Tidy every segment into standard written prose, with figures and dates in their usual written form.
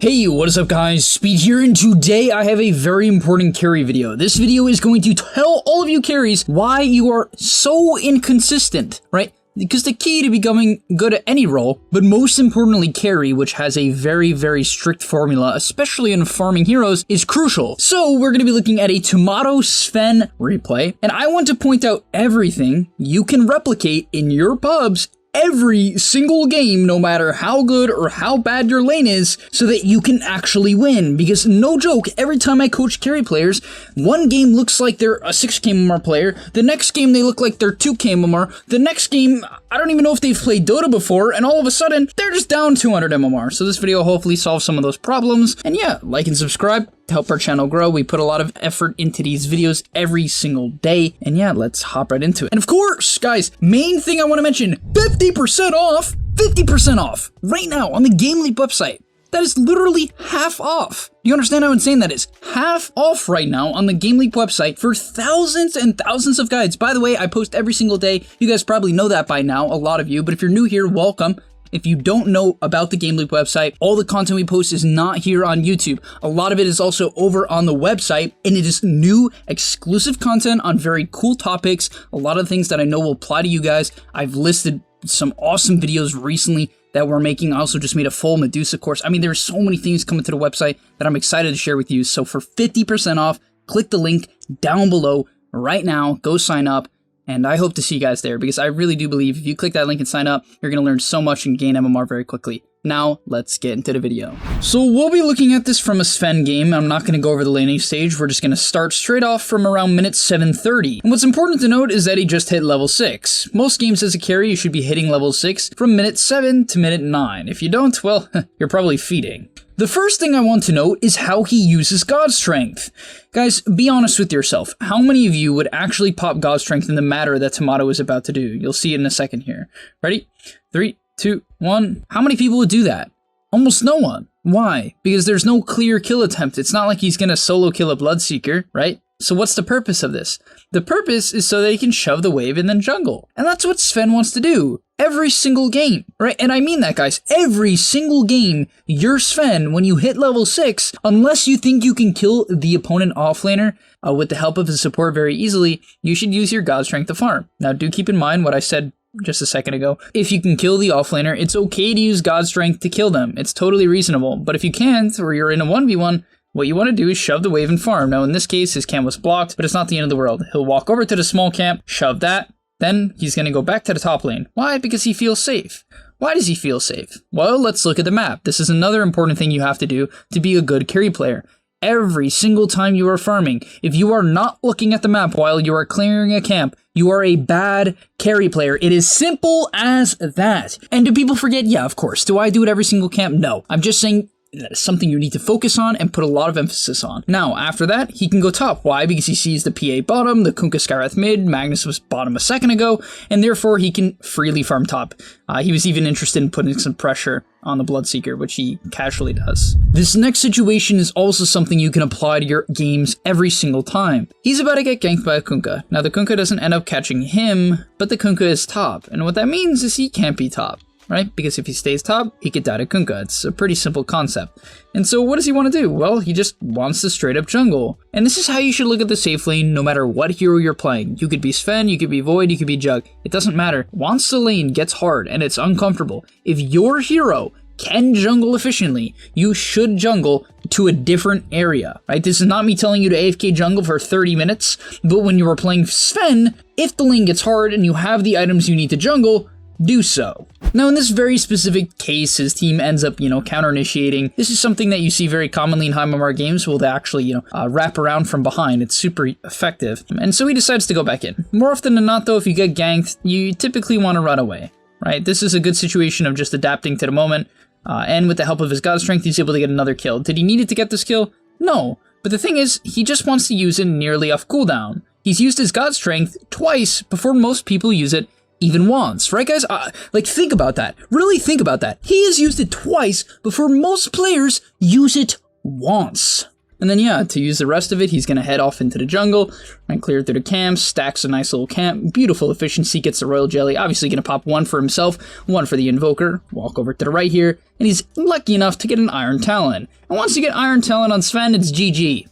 Hey, what is up guys, Speed here, and today I have a very important carry video. This video is going to tell all of you carries why you are so inconsistent, right? Because the key to becoming good at any role, but most importantly carry, which has a very strict formula, especially in farming heroes, is crucial. So we're going to be looking at a Tomato Sven replay, and I want to point out everything you can replicate in your pubs every single game, no matter how good or how bad your lane is, so that you can actually win. Because no joke, every time I coach carry players, one game looks like they're a 6k MMR player, the next game they look like they're 2k MMR, the next game I don't even know if they've played Dota before, and all of a sudden they're just down 200 MMR. So this video hopefully solves some of those problems. And yeah, like and subscribe to help our channel grow. We put a lot of effort into these videos every single day. And yeah, let's hop right into it. And of course, guys, main thing I want to mention, 50% off, 50% off right now on the GameLeap website. That is literally half off. Do you understand how insane that is? Half off right now on the GameLeap website for thousands and thousands of guides. By the way, I post every single day. You guys probably know that by now, a lot of you, but if you're new here, welcome. If you don't know about the GameLeap website, all the content we post is not here on YouTube. A lot of it is also over on the website, and it is new, exclusive content on very cool topics. A lot of things that I know will apply to you guys. I've listed some awesome videos recently that we're making. I also just made a full Medusa course. I mean, there's so many things coming to the website that I'm excited to share with you. So for 50% off, click the link down below right now. Go sign up. And I hope to see you guys there, because I really do believe if you click that link and sign up, you're going to learn so much and gain MMR very quickly. Now, let's get into the video. So we'll be looking at this from a Sven game. I'm not going to go over the laning stage. We're just going to start straight off from around minute 730. And what's important to note is that he just hit level 6. Most games as a carry, you should be hitting level 6 from minute 7 to minute 9. If you don't, well, you're probably feeding. The first thing I want to note is how he uses God Strength. Guys, be honest with yourself. How many of you would actually pop God Strength in the matter that Tomato is about to do? You'll see it in a second here. Ready? 3, 2, 1. How many people would do that? Almost no one. Why? Because there's no clear kill attempt. It's not like he's gonna solo kill a Bloodseeker, right? So what's the purpose of this? The purpose is so that he can shove the wave and then jungle. And that's what Sven wants to do. Every single game, right? And I mean that, guys. Every single game, you're Sven, when you hit level 6, unless you think you can kill the opponent offlaner with the help of his support very easily, you should use your God Strength to farm. Now, do keep in mind what I said just a second ago. If you can kill the offlaner, it's okay to use God Strength to kill them. It's totally reasonable. But if you can't, or you're in a 1v1, what you want to do is shove the wave and farm. Now, in this case, his camp was blocked, but it's not the end of the world. He'll walk over to the small camp, shove that, then he's going to go back to the top lane. Why? Because he feels safe. Why does he feel safe? Well, let's look at the map. This is another important thing you have to do to be a good carry player. Every single time you are farming, if you are not looking at the map while you are clearing a camp, you are a bad carry player. It is simple as that. And do people forget? Yeah, of course. Do I do it every single camp? No. I'm just saying that is something you need to focus on and put a lot of emphasis on. Now, after that, he can go top. Why? Because he sees the PA bottom, the Kunkka Skywrath mid, Magnus was bottom a second ago, and therefore he can freely farm top. He was even interested in putting some pressure on the Bloodseeker, which he casually does. This next situation is also something you can apply to your games every single time. He's about to get ganked by a Kunkka. Now, the Kunkka doesn't end up catching him, but the Kunkka is top, and what that means is he can't be top. Right? Because if he stays top, he could die to Kunkka. It's a pretty simple concept. And so what does he want to do? Well, he just wants to straight up jungle. And this is how you should look at the safe lane no matter what hero you're playing. You could be Sven, you could be Void, you could be Jug. It doesn't matter. Once the lane gets hard and it's uncomfortable, if your hero can jungle efficiently, you should jungle to a different area, right? This is not me telling you to AFK jungle for 30 minutes, but when you are playing Sven, if the lane gets hard and you have the items you need to jungle, do so. Now, in this very specific case, his team ends up, counter-initiating. This is something that you see very commonly in high MMR games where they actually, wrap around from behind. It's super effective. And so he decides to go back in. More often than not, though, if you get ganked, you typically want to run away, right? This is a good situation of just adapting to the moment. And with the help of his God Strength, he's able to get another kill. Did he need it to get this kill? No. But the thing is, he just wants to use it nearly off cooldown. He's used his God Strength twice before most people use it even once, right guys? Like, think about that. Really think about that. He has used it twice before most players use it once. And then yeah, to use the rest of it, he's gonna head off into the jungle and clear through the camps, stacks a nice little camp, beautiful efficiency, gets the royal jelly, obviously gonna pop one for himself, one for the invoker, walk over to the right here, and he's lucky enough to get an Iron Talon. And once you get Iron Talon on Sven, it's GG.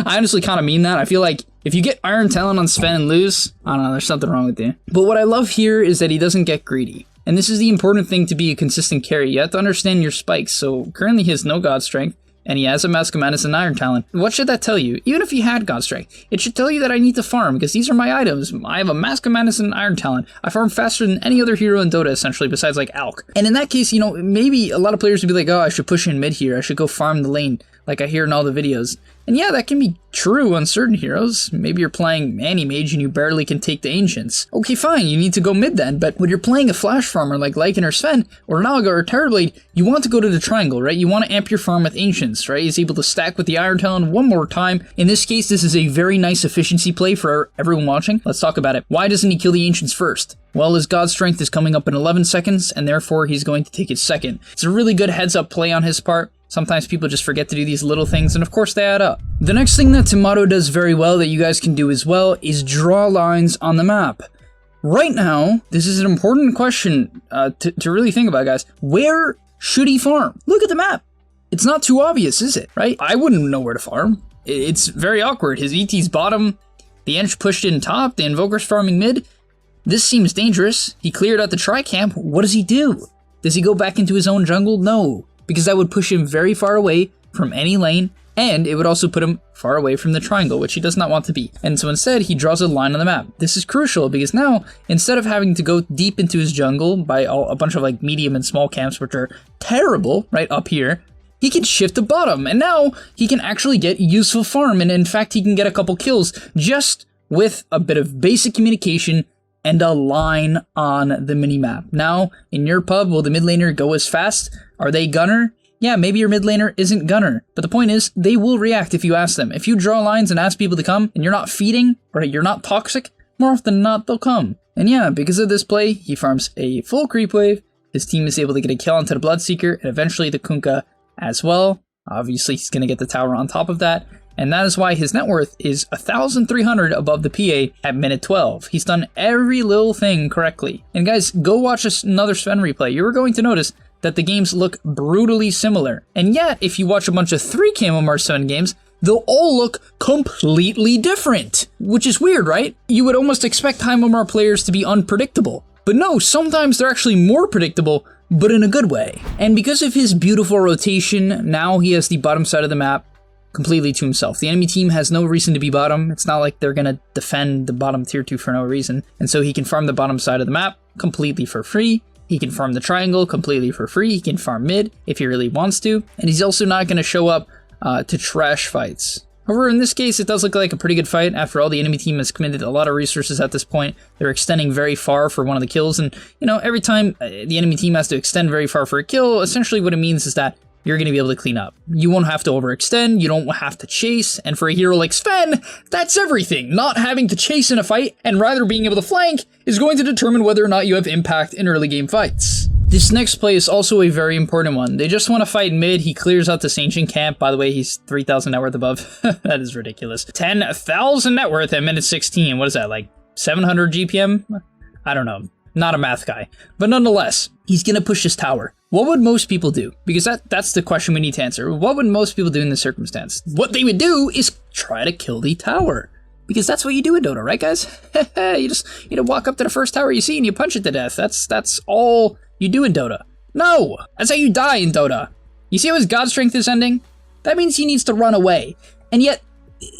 I honestly kind of mean that. I feel like if you get Iron Talon on Sven and lose, I don't know, there's something wrong with you. But what I love here is that he doesn't get greedy. And this is the important thing to be a consistent carry. You have to understand your spikes. So currently he has no God Strength, and he has a Mask of Madness and Iron Talon. What should that tell you? Even if he had God Strength, it should tell you that I need to farm, because these are my items. I have a Mask of Madness and Iron Talon. I farm faster than any other hero in Dota, essentially, besides like Alk. And in that case, you know, maybe a lot of players would be like, oh, I should push in mid here. I should go farm the lane, like I hear in all the videos. And yeah, that can be true on certain heroes. Maybe you're playing Mani-Mage and you barely can take the Ancients. Okay, fine, you need to go mid then, but when you're playing a Flash farmer like Lycan or Sven, or Naga or Terrorblade, you want to go to the triangle, right? You want to amp your farm with Ancients, right? He's able to stack with the Iron Talon one more time. In this case, this is a very nice efficiency play for everyone watching. Let's talk about it. Why doesn't he kill the Ancients first? Well, his God Strength is coming up in 11 seconds, and therefore he's going to take it second. It's a really good heads-up play on his part. Sometimes people just forget to do these little things, and of course they add up. The next thing that Tomato does very well that you guys can do as well is draw lines on the map. Right now, this is an important question to really think about, guys. Where should he farm? Look at the map. It's not too obvious, is it? Right? I wouldn't know where to farm. It's very awkward. His ET's bottom, the Ench pushed in top, the Invoker's farming mid. This seems dangerous. He cleared out the tri-camp. What does he do? Does he go back into his own jungle? No. Because that would push him very far away from any lane, and it would also put him far away from the triangle, which he does not want to be. And so instead, he draws a line on the map. This is crucial because now, instead of having to go deep into his jungle by a bunch of like medium and small camps, which are terrible right up here, he can shift to bottom, and now he can actually get useful farm, and in fact, he can get a couple kills just with a bit of basic communication and a line on the minimap. Now, in your pub, will the mid laner go as fast? Are they gunner? Yeah, maybe your mid laner isn't gunner, but the point is, they will react if you ask them. If you draw lines and ask people to come, and you're not feeding, or you're not toxic, more often than not, they'll come. And yeah, because of this play, he farms a full creep wave, his team is able to get a kill onto the Bloodseeker, and eventually the Kunkka as well. Obviously, he's gonna get the tower on top of that. And that is why his net worth is 1,300 above the PA at minute 12. He's done every little thing correctly. And guys, go watch another Sven replay. You're going to notice that the games look brutally similar. And yet, if you watch a bunch of 3 Camo Mars 7 games, they'll all look completely different. Which is weird, right? You would almost expect Hymomar players to be unpredictable. But no, sometimes they're actually more predictable, but in a good way. And because of his beautiful rotation, now he has the bottom side of the map completely to himself. The enemy team has no reason to be bottom. It's not like they're gonna defend the bottom tier 2 for no reason. And so he can farm the bottom side of the map completely for free. He can farm the triangle completely for free. He can farm mid if he really wants to. And he's also not gonna show up to trash fights. However, in this case, it does look like a pretty good fight. After all, the enemy team has committed a lot of resources at this point. They're extending very far for one of the kills. And, you know, every time the enemy team has to extend very far for a kill, essentially what it means is that you're going to be able to clean up. You won't have to overextend, you don't have to chase, and for a hero like Sven, that's everything. Not having to chase in a fight, and rather being able to flank, is going to determine whether or not you have impact in early game fights. This next play is also a very important one. They just want to fight mid, he clears out this ancient camp. By the way, he's 3,000 net worth above. That is ridiculous. 10,000 net worth at minute 16. What is that, like 700 GPM? I don't know. Not a math guy. But nonetheless, he's going to push this tower. What would most people do? Because that's the question we need to answer. What would most people do in this circumstance? What they would do is try to kill the tower. Because that's what you do in Dota, right guys? You just walk up to the first tower you see and you punch it to death. That's all you do in Dota. No! That's how you die in Dota. You see how his God Strength is ending? That means he needs to run away. And yet,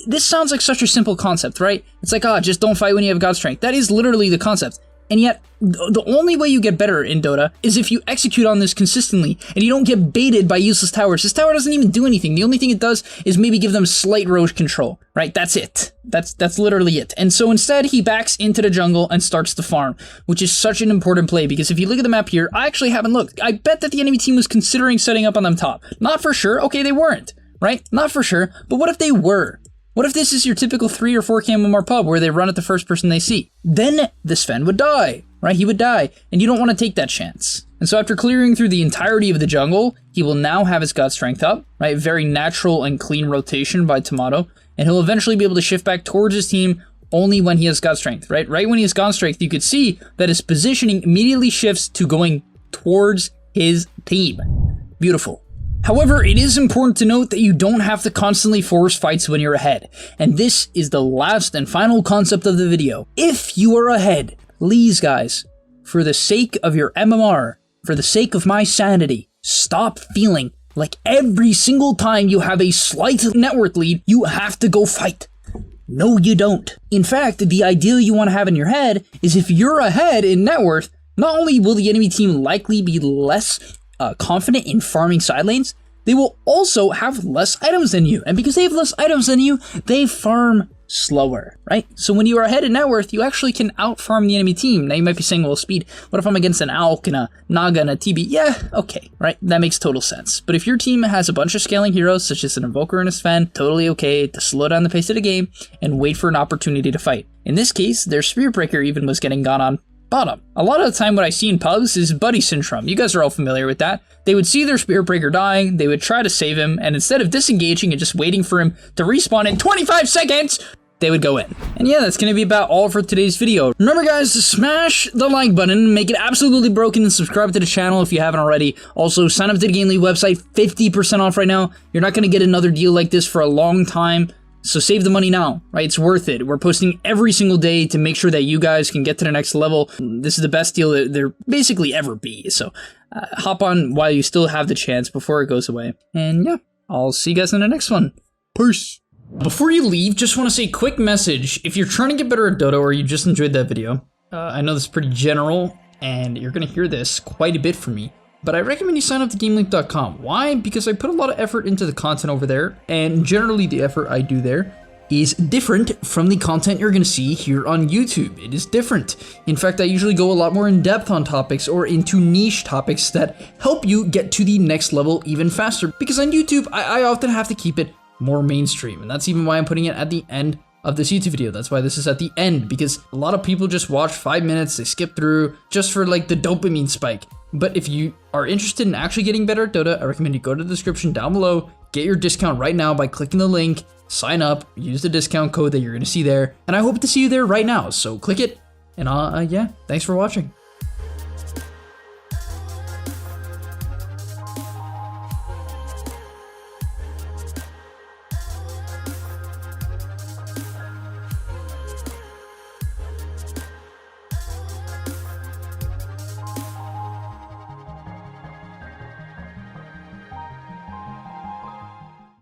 this sounds like such a simple concept, right? It's like, just don't fight when you have God Strength. That is literally the concept. And yet, the only way you get better in Dota is if you execute on this consistently, and you don't get baited by useless towers. This tower doesn't even do anything. The only thing it does is maybe give them slight roach control, right? That's it. That's literally it. And so instead, he backs into the jungle and starts to farm, which is such an important play, because if you look at the map here, I actually haven't looked. I bet that the enemy team was considering setting up on them top. Not for sure. Okay, they weren't, right? Not for sure. But what if they were? What if this is your typical 3 or 4 Camo Mars pub where they run at the first person they see? Then the Sven would die, right? He would die, and you don't want to take that chance. And so after clearing through the entirety of the jungle, he will now have his God Strength up, right? Very natural and clean rotation by Tomato, and he'll eventually be able to shift back towards his team only when he has God Strength, right? Right when he has God Strength, you could see that his positioning immediately shifts to going towards his team. Beautiful. However, it is important to note that you don't have to constantly force fights when you're ahead. And this is the last and final concept of the video. If you are ahead, please guys, for the sake of your MMR, for the sake of my sanity, stop feeling like every single time you have a slight net worth lead, you have to go fight. No, you don't. In fact, the ideal you want to have in your head is if you're ahead in net worth, not only will the enemy team likely be less confident in farming side lanes, they will also have less items than you. And because they have less items than you, they farm slower, right? So when you are ahead in net worth, you actually can out-farm the enemy team. Now you might be saying, well, Speed, what if I'm against an Alk and a Naga and a TB? Yeah, okay, right? That makes total sense. But if your team has a bunch of scaling heroes, such as an Invoker and a Sven, totally okay to slow down the pace of the game and wait for an opportunity to fight. In this case, their Spirit Breaker even was getting gone on bottom. A lot of the time what I see in pubs is buddy syndrome. You guys are all familiar with that. They would see their Spirit Breaker dying, they would try to save him, and instead of disengaging and just waiting for him to respawn in 25 seconds, they would go in. And yeah, that's gonna be about all for today's video. Remember guys, to smash the like button, make it absolutely broken, and subscribe to the channel if you haven't already. Also, sign up to the GameLeap website, 50% off right now. You're not gonna get another deal like this for a long time. So save the money now, right? It's worth it. We're posting every single day to make sure that you guys can get to the next level. This is the best deal that there basically ever be. So hop on while you still have the chance before it goes away. And yeah, I'll see you guys in the next one. Peace. Before you leave, just want to say a quick message. If you're trying to get better at Dota or you just enjoyed that video, I know this is pretty general and you're going to hear this quite a bit from me. But I recommend you sign up to GameLeap.com. Why? Because I put a lot of effort into the content over there, and generally the effort I do there is different from the content you're going to see here on YouTube. It is different. In fact, I usually go a lot more in depth on topics or into niche topics that help you get to the next level even faster. Because on YouTube, I often have to keep it more mainstream, and that's even why I'm putting it at the end of this YouTube video. That's why this is at the end, because a lot of people just watch 5 minutes, they skip through just for like the dopamine spike. But if you are interested in actually getting better at Dota, I recommend you go to the description down below, get your discount right now by clicking the link, sign up, use the discount code that you're going to see there, and I hope to see you there right now. So click it, and yeah, thanks for watching.